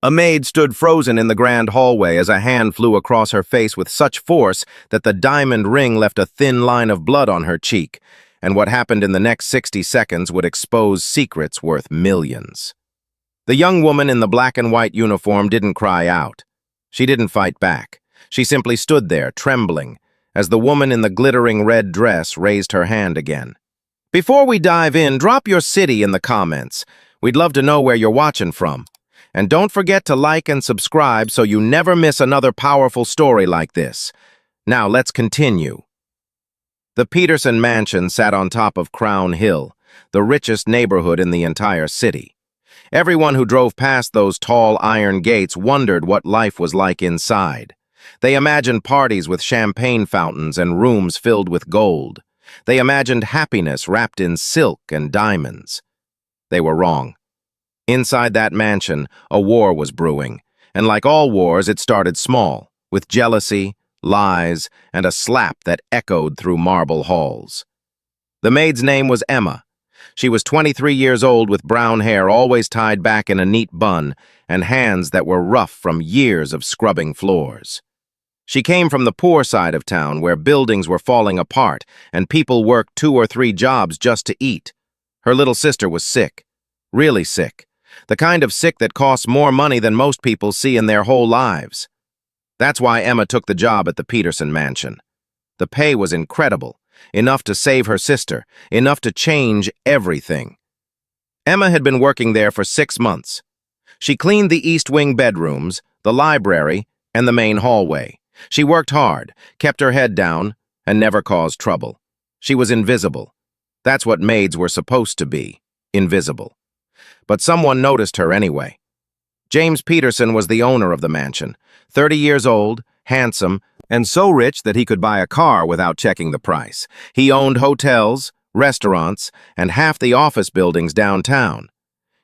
A maid stood frozen in the grand hallway as a hand flew across her face with such force that the diamond ring left a thin line of blood on her cheek, and what happened in the next 60 seconds would expose secrets worth millions. The young woman in the black and white uniform didn't cry out. She didn't fight back. She simply stood there, trembling, as the woman in the glittering red dress raised her hand again. Before we dive in, drop your city in the comments. We'd love to know where you're watching from. And don't forget to like and subscribe so you never miss another powerful story like this. Now let's continue. The Peterson mansion sat on top of Crown Hill, the richest neighborhood in the entire city. Everyone who drove past those tall iron gates wondered what life was like inside. They imagined parties with champagne fountains and rooms filled with gold. They imagined happiness wrapped in silk and diamonds. They were wrong. Inside that mansion, a war was brewing, and like all wars, it started small, with jealousy, lies, and a slap that echoed through marble halls. The maid's name was Emma. She was 23 years old with brown hair always tied back in a neat bun and hands that were rough from years of scrubbing floors. She came from the poor side of town where buildings were falling apart and people worked 2 or 3 jobs just to eat. Her little sister was sick, really sick. The kind of sick that costs more money than most people see in their whole lives. That's why Emma took the job at the Peterson mansion. The pay was incredible, enough to save her sister, enough to change everything. Emma had been working there for 6 months. She cleaned the East Wing bedrooms, the library, and the main hallway. She worked hard, kept her head down, and never caused trouble. She was invisible. That's what maids were supposed to be, invisible. But someone noticed her anyway. James Peterson was the owner of the mansion, 30 years old, handsome, and so rich that he could buy a car without checking the price. He owned hotels, restaurants, and half the office buildings downtown.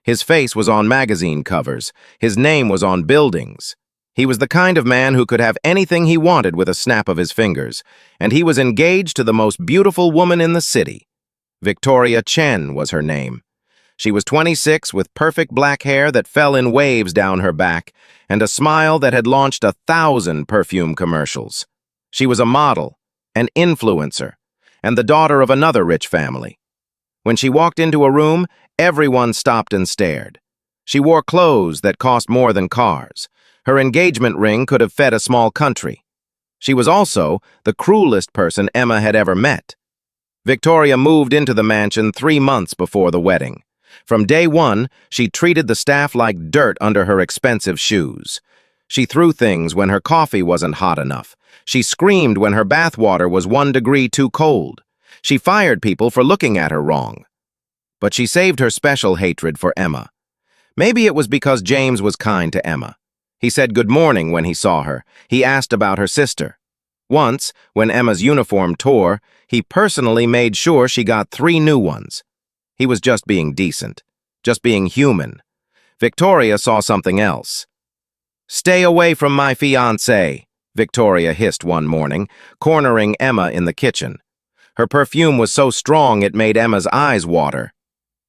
His face was on magazine covers. His name was on buildings. He was the kind of man who could have anything he wanted with a snap of his fingers, and he was engaged to the most beautiful woman in the city. Victoria Chen was her name. She was 26 with perfect black hair that fell in waves down her back and a smile that had launched 1,000 perfume commercials. She was a model, an influencer, and the daughter of another rich family. When she walked into a room, everyone stopped and stared. She wore clothes that cost more than cars. Her engagement ring could have fed a small country. She was also the cruelest person Emma had ever met. Victoria moved into the mansion 3 months before the wedding. From day one, she treated the staff like dirt under her expensive shoes. She threw things when her coffee wasn't hot enough. She screamed when her bathwater was 1 degree too cold. She fired people for looking at her wrong. But she saved her special hatred for Emma. Maybe it was because James was kind to Emma. He said good morning when he saw her. He asked about her sister. Once, when Emma's uniform tore, he personally made sure she got 3 new ones. He was just being decent, just being human. Victoria saw something else. "Stay away from my fiancé," Victoria hissed one morning, cornering Emma in the kitchen. Her perfume was so strong it made Emma's eyes water.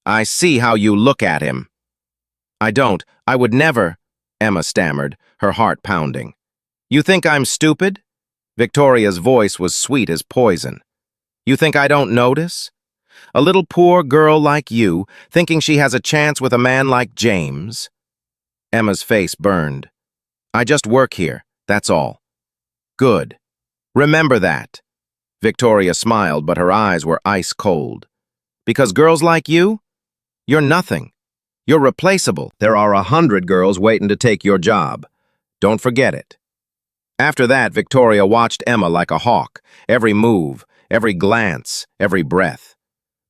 "I see how you look at him." "I don't. I would never," Emma stammered, her heart pounding. "You think I'm stupid?" Victoria's voice was sweet as poison. "You think I don't notice? A little poor girl like you, thinking she has a chance with a man like James?" Emma's face burned. "I just work here, that's all." "Good. Remember that." Victoria smiled, but her eyes were ice cold. "Because girls like you? You're nothing. You're replaceable. There are 100 girls waiting to take your job. Don't forget it." After that, Victoria watched Emma like a hawk, every move, every glance, every breath.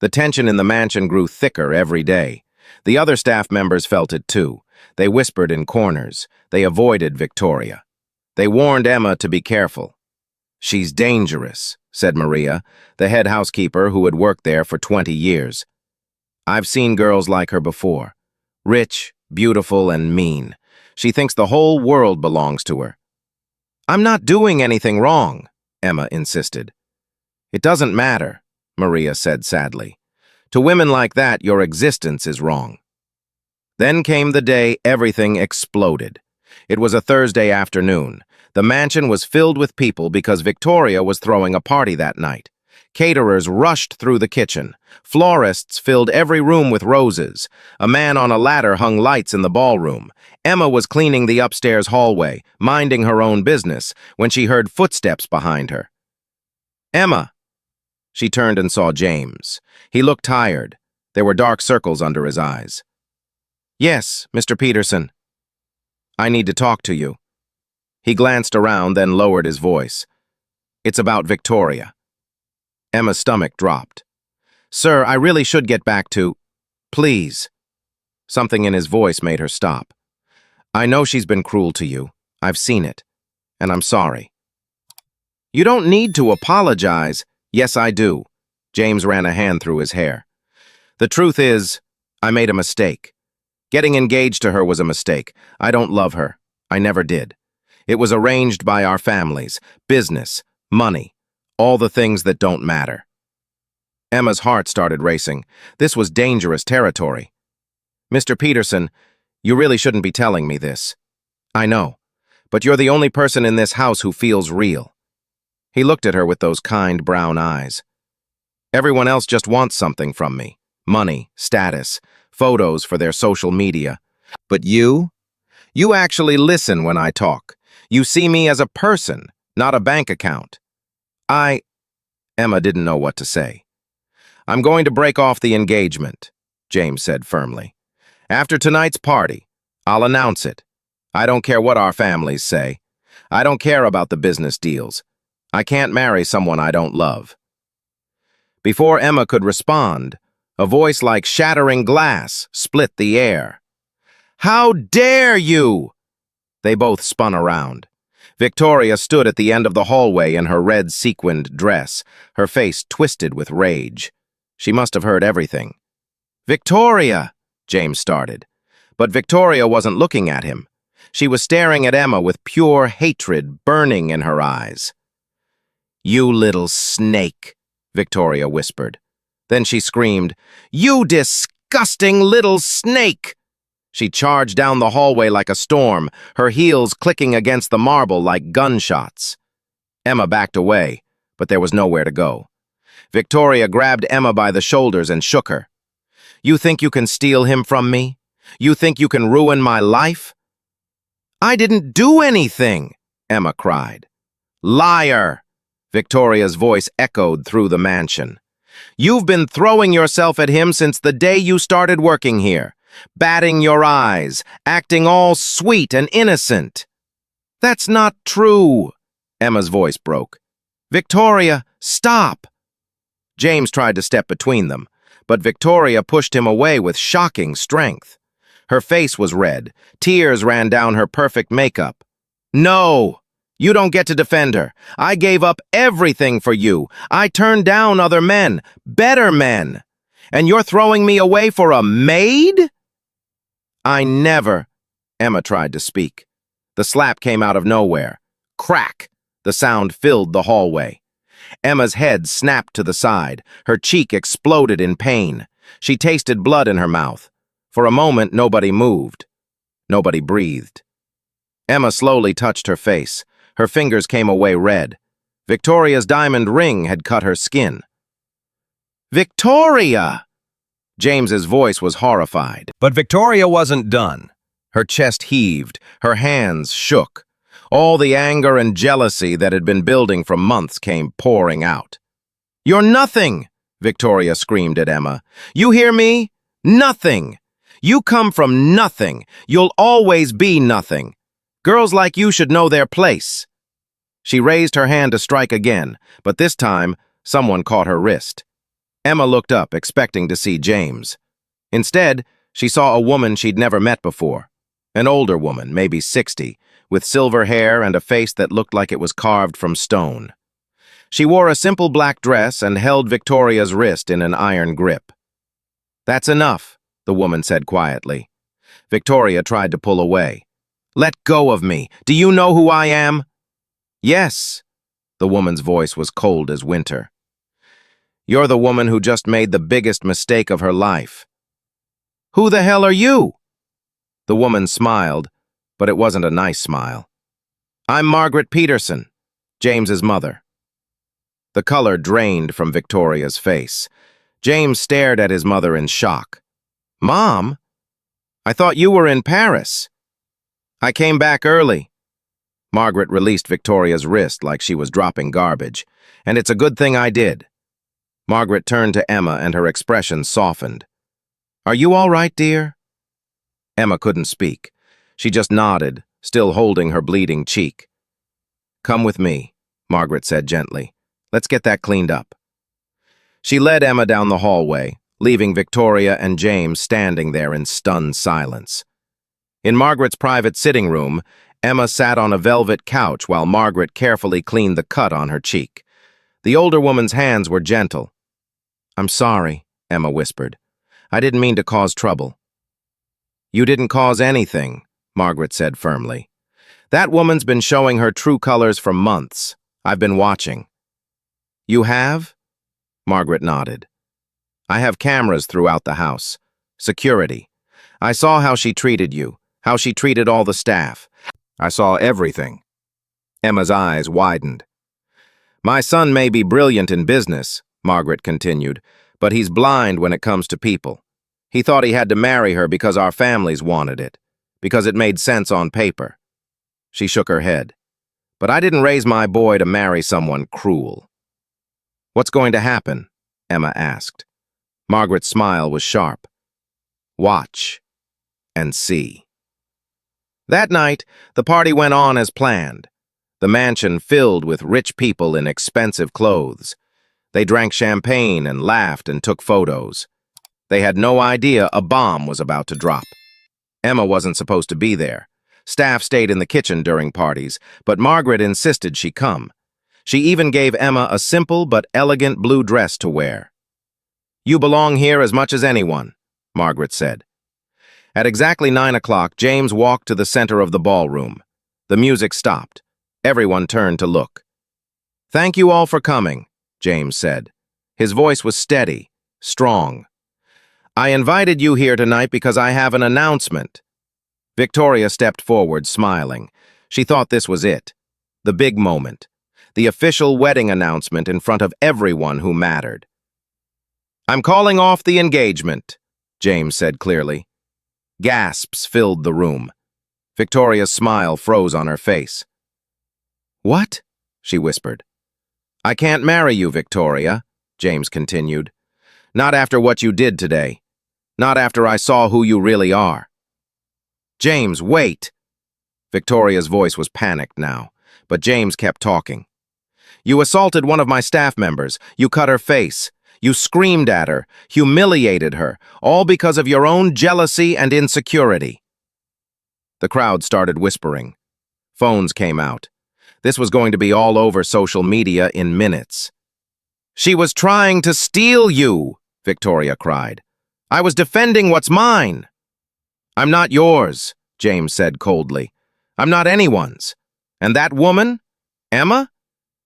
The tension in the mansion grew thicker every day. The other staff members felt it too. They whispered in corners. They avoided Victoria. They warned Emma to be careful. "She's dangerous," said Maria, the head housekeeper who had worked there for 20 years. "I've seen girls like her before. Rich, beautiful, and mean. She thinks the whole world belongs to her." "I'm not doing anything wrong," Emma insisted. "It doesn't matter," Maria said sadly. "To women like that, your existence is wrong." Then came the day everything exploded. It was a Thursday afternoon. The mansion was filled with people because Victoria was throwing a party that night. Caterers rushed through the kitchen. Florists filled every room with roses. A man on a ladder hung lights in the ballroom. Emma was cleaning the upstairs hallway, minding her own business, when she heard footsteps behind her. "Emma!" She turned and saw James. He looked tired. There were dark circles under his eyes. "Yes, Mr. Peterson. I need to talk to you." He glanced around, then lowered his voice. "It's about Victoria." Emma's stomach dropped. "Sir, I really should get back to... Please." Something in his voice made her stop. "I know she's been cruel to you. I've seen it. And I'm sorry." "You don't need to apologize." "Yes, I do." James ran a hand through his hair. "The truth is, I made a mistake. Getting engaged to her was a mistake. I don't love her. I never did. It was arranged by our families, business, money, all the things that don't matter." Emma's heart started racing. This was dangerous territory. "Mr. Peterson, you really shouldn't be telling me this. I know, but you're the only person in this house who feels real." He looked at her with those kind brown eyes. "Everyone else just wants something from me. Money, status, photos for their social media. But you actually listen when I talk. You see me as a person, not a bank account." Emma didn't know what to say. "I'm going to break off the engagement," James said firmly. "After tonight's party, I'll announce it. I don't care what our families say. I don't care about the business deals. I can't marry someone I don't love." Before Emma could respond, a voice like shattering glass split the air. "How dare you!" They both spun around. Victoria stood at the end of the hallway in her red sequined dress, her face twisted with rage. She must have heard everything. "Victoria!" James started. But Victoria wasn't looking at him. She was staring at Emma with pure hatred burning in her eyes. "You little snake," Victoria whispered. Then she screamed, "You disgusting little snake!" She charged down the hallway like a storm, her heels clicking against the marble like gunshots. Emma backed away, but there was nowhere to go. Victoria grabbed Emma by the shoulders and shook her. "You think you can steal him from me? You think you can ruin my life?" "I didn't do anything," Emma cried. "Liar!" Victoria's voice echoed through the mansion. "You've been throwing yourself at him since the day you started working here, batting your eyes, acting all sweet and innocent." "That's not true," Emma's voice broke. "Victoria, stop!" James tried to step between them, but Victoria pushed him away with shocking strength. Her face was red. Tears ran down her perfect makeup. "No! You don't get to defend her. I gave up everything for you. I turned down other men, better men. And you're throwing me away for a maid?" "I never..." Emma tried to speak. The slap came out of nowhere. Crack! The sound filled the hallway. Emma's head snapped to the side. Her cheek exploded in pain. She tasted blood in her mouth. For a moment, nobody moved. Nobody breathed. Emma slowly touched her face. Her fingers came away red. Victoria's diamond ring had cut her skin. "Victoria!" James's voice was horrified. But Victoria wasn't done. Her chest heaved. Her hands shook. All the anger and jealousy that had been building for months came pouring out. "You're nothing!" Victoria screamed at Emma. "You hear me? Nothing! You come from nothing. You'll always be nothing. Girls like you should know their place." She raised her hand to strike again, but this time, someone caught her wrist. Emma looked up, expecting to see James. Instead, she saw a woman she'd never met before. An older woman, maybe 60, with silver hair and a face that looked like it was carved from stone. She wore a simple black dress and held Victoria's wrist in an iron grip. "That's enough," the woman said quietly. Victoria tried to pull away. "Let go of me. Do you know who I am?" "Yes." The woman's voice was cold as winter. "You're the woman who just made the biggest mistake of her life." "Who the hell are you?" The woman smiled, but it wasn't a nice smile. I'm Margaret Peterson, James's mother. The color drained from Victoria's face. James stared at his mother in shock. Mom? I thought you were in Paris. I came back early. Margaret released Victoria's wrist like she was dropping garbage, and it's a good thing I did. Margaret turned to Emma and her expression softened. Are you all right, dear? Emma couldn't speak. She just nodded, still holding her bleeding cheek. Come with me, Margaret said gently. Let's get that cleaned up. She led Emma down the hallway, leaving Victoria and James standing there in stunned silence. In Margaret's private sitting room, Emma sat on a velvet couch while Margaret carefully cleaned the cut on her cheek. The older woman's hands were gentle. I'm sorry, Emma whispered. I didn't mean to cause trouble. You didn't cause anything, Margaret said firmly. That woman's been showing her true colors for months. I've been watching. You have? Margaret nodded. I have cameras throughout the house. Security. I saw how she treated you, how she treated all the staff. I saw everything. Emma's eyes widened. My son may be brilliant in business, Margaret continued, but he's blind when it comes to people. He thought he had to marry her because our families wanted it, because it made sense on paper. She shook her head. But I didn't raise my boy to marry someone cruel. What's going to happen? Emma asked. Margaret's smile was sharp. Watch and see. That night, the party went on as planned. The mansion filled with rich people in expensive clothes. They drank champagne and laughed and took photos. They had no idea a bomb was about to drop. Emma wasn't supposed to be there. Staff stayed in the kitchen during parties, but Margaret insisted she come. She even gave Emma a simple but elegant blue dress to wear. You belong here as much as anyone, Margaret said. At exactly 9 o'clock, James walked to the center of the ballroom. The music stopped. Everyone turned to look. Thank you all for coming, James said. His voice was steady, strong. I invited you here tonight because I have an announcement. Victoria stepped forward, smiling. She thought this was it. The big moment. The official wedding announcement in front of everyone who mattered. I'm calling off the engagement, James said clearly. Gasps filled the room. Victoria's smile froze on her face. What? She whispered. I can't marry you, Victoria, James continued. Not after what you did today. Not after I saw who you really are. James, wait! Victoria's voice was panicked now, but James kept talking. You assaulted one of my staff members. You cut her face. You screamed at her, humiliated her, all because of your own jealousy and insecurity. The crowd started whispering. Phones came out. This was going to be all over social media in minutes. She was trying to steal you, Victoria cried. I was defending what's mine. I'm not yours, James said coldly. I'm not anyone's. And that woman, Emma?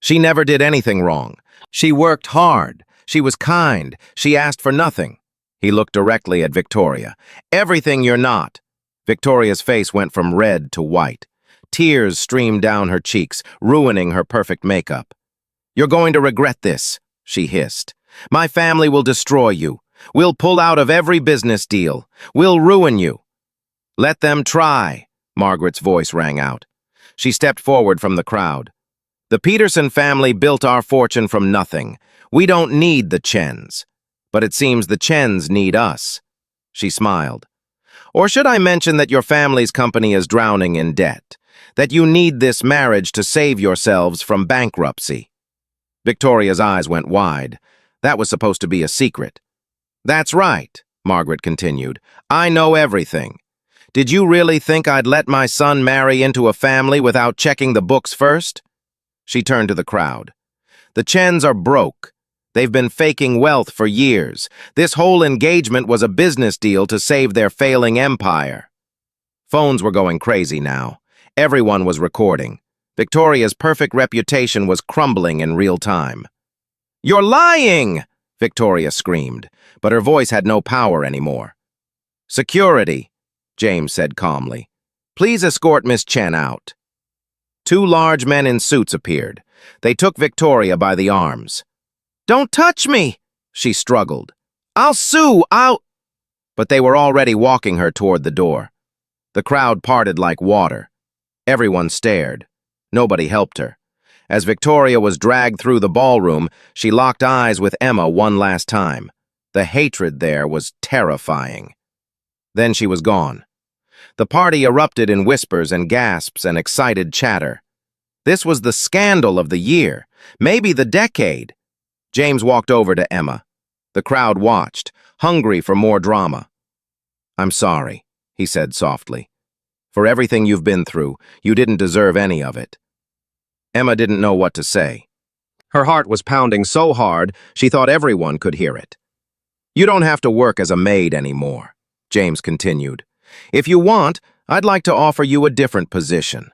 She never did anything wrong. She worked hard. She was kind. She asked for nothing. He looked directly at Victoria. Everything you're not. Victoria's face went from red to white. Tears streamed down her cheeks, ruining her perfect makeup. You're going to regret this, she hissed. My family will destroy you. We'll pull out of every business deal. We'll ruin you. Let them try, Margaret's voice rang out. She stepped forward from the crowd. The Peterson family built our fortune from nothing. We don't need the Chens. But it seems the Chens need us. She smiled. Or should I mention that your family's company is drowning in debt? That you need this marriage to save yourselves from bankruptcy? Victoria's eyes went wide. That was supposed to be a secret. That's right, Margaret continued. I know everything. Did you really think I'd let my son marry into a family without checking the books first? She turned to the crowd. The Chens are broke. They've been faking wealth for years. This whole engagement was a business deal to save their failing empire. Phones were going crazy now. Everyone was recording. Victoria's perfect reputation was crumbling in real time. You're lying! Victoria screamed, but her voice had no power anymore. Security, James said calmly. "Please escort Miss Chen out." Two large men in suits appeared. They took Victoria by the arms. "Don't touch me!" she struggled. "I'll sue, But they were already walking her toward the door. The crowd parted like water. Everyone stared. Nobody helped her. As Victoria was dragged through the ballroom, she locked eyes with Emma one last time. The hatred there was terrifying. Then she was gone. The party erupted in whispers and gasps and excited chatter. This was the scandal of the year, maybe the decade. James walked over to Emma. The crowd watched, hungry for more drama. "I'm sorry," he said softly. "For everything you've been through, you didn't deserve any of it." Emma didn't know what to say. Her heart was pounding so hard, she thought everyone could hear it. "You don't have to work as a maid anymore," James continued. "If you want, I'd like to offer you a different position.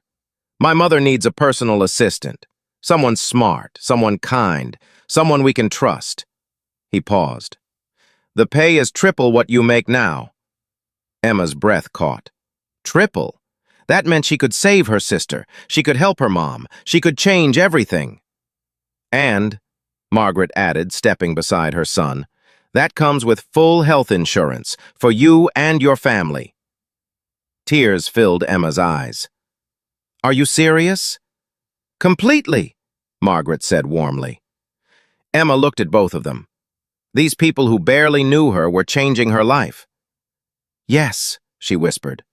My mother needs a personal assistant, someone smart, someone kind, someone we can trust." He paused. "The pay is triple what you make now." Emma's breath caught. Triple? That meant she could save her sister, she could help her mom, she could change everything. "And," Margaret added, stepping beside her son, "that comes with full health insurance for you and your family." Tears filled Emma's eyes. "Are you serious?" "Completely," Margaret said warmly. Emma looked at both of them. These people who barely knew her were changing her life. "Yes," she whispered.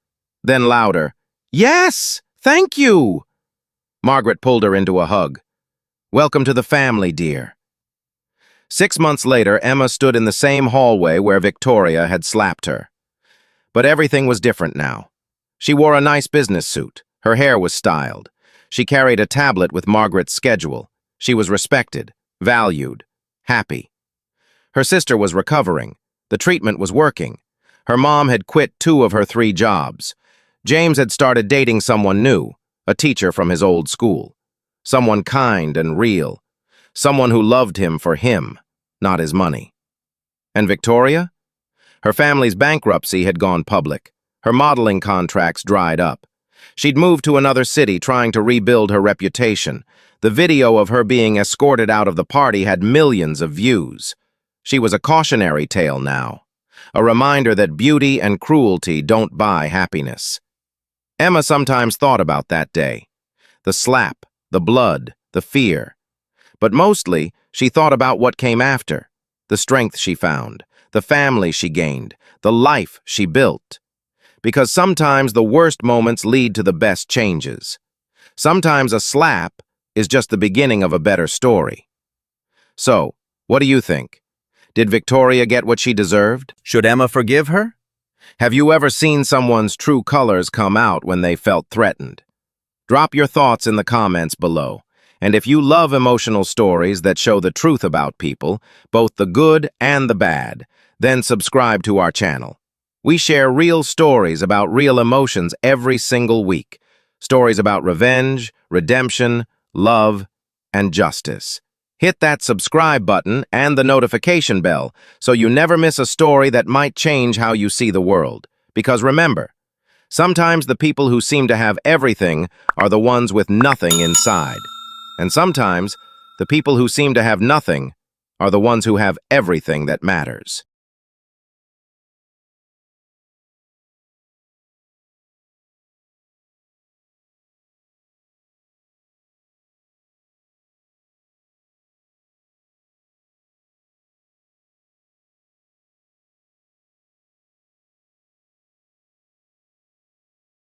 Then louder, "Yes, thank you!" Margaret pulled her into a hug. "Welcome to the family, dear." 6 months later, Emma stood in the same hallway where Victoria had slapped her. But everything was different now. She wore a nice business suit. Her hair was styled. She carried a tablet with Margaret's schedule. She was respected, valued, happy. Her sister was recovering. The treatment was working. Her mom had quit 2 of her 3 jobs. James had started dating someone new, a teacher from his old school. Someone kind and real. Someone who loved him for him, not his money. And Victoria? Her family's bankruptcy had gone public. Her modeling contracts dried up. She'd moved to another city trying to rebuild her reputation. The video of her being escorted out of the party had millions of views. She was a cautionary tale now, a reminder that beauty and cruelty don't buy happiness. Emma sometimes thought about that day. The slap, the blood, the fear. But mostly, she thought about what came after, the strength she found, the family she gained, the life she built. Because sometimes the worst moments lead to the best changes. Sometimes a slap is just the beginning of a better story. So, what do you think? Did Victoria get what she deserved? Should Emma forgive her? Have you ever seen someone's true colors come out when they felt threatened? Drop your thoughts in the comments below. And if you love emotional stories that show the truth about people, both the good and the bad, then subscribe to our channel. We share real stories about real emotions every single week. Stories about revenge, redemption, love, and justice. Hit that subscribe button and the notification bell so you never miss a story that might change how you see the world. Because remember, sometimes the people who seem to have everything are the ones with nothing inside. And sometimes the people who seem to have nothing are the ones who have everything that matters.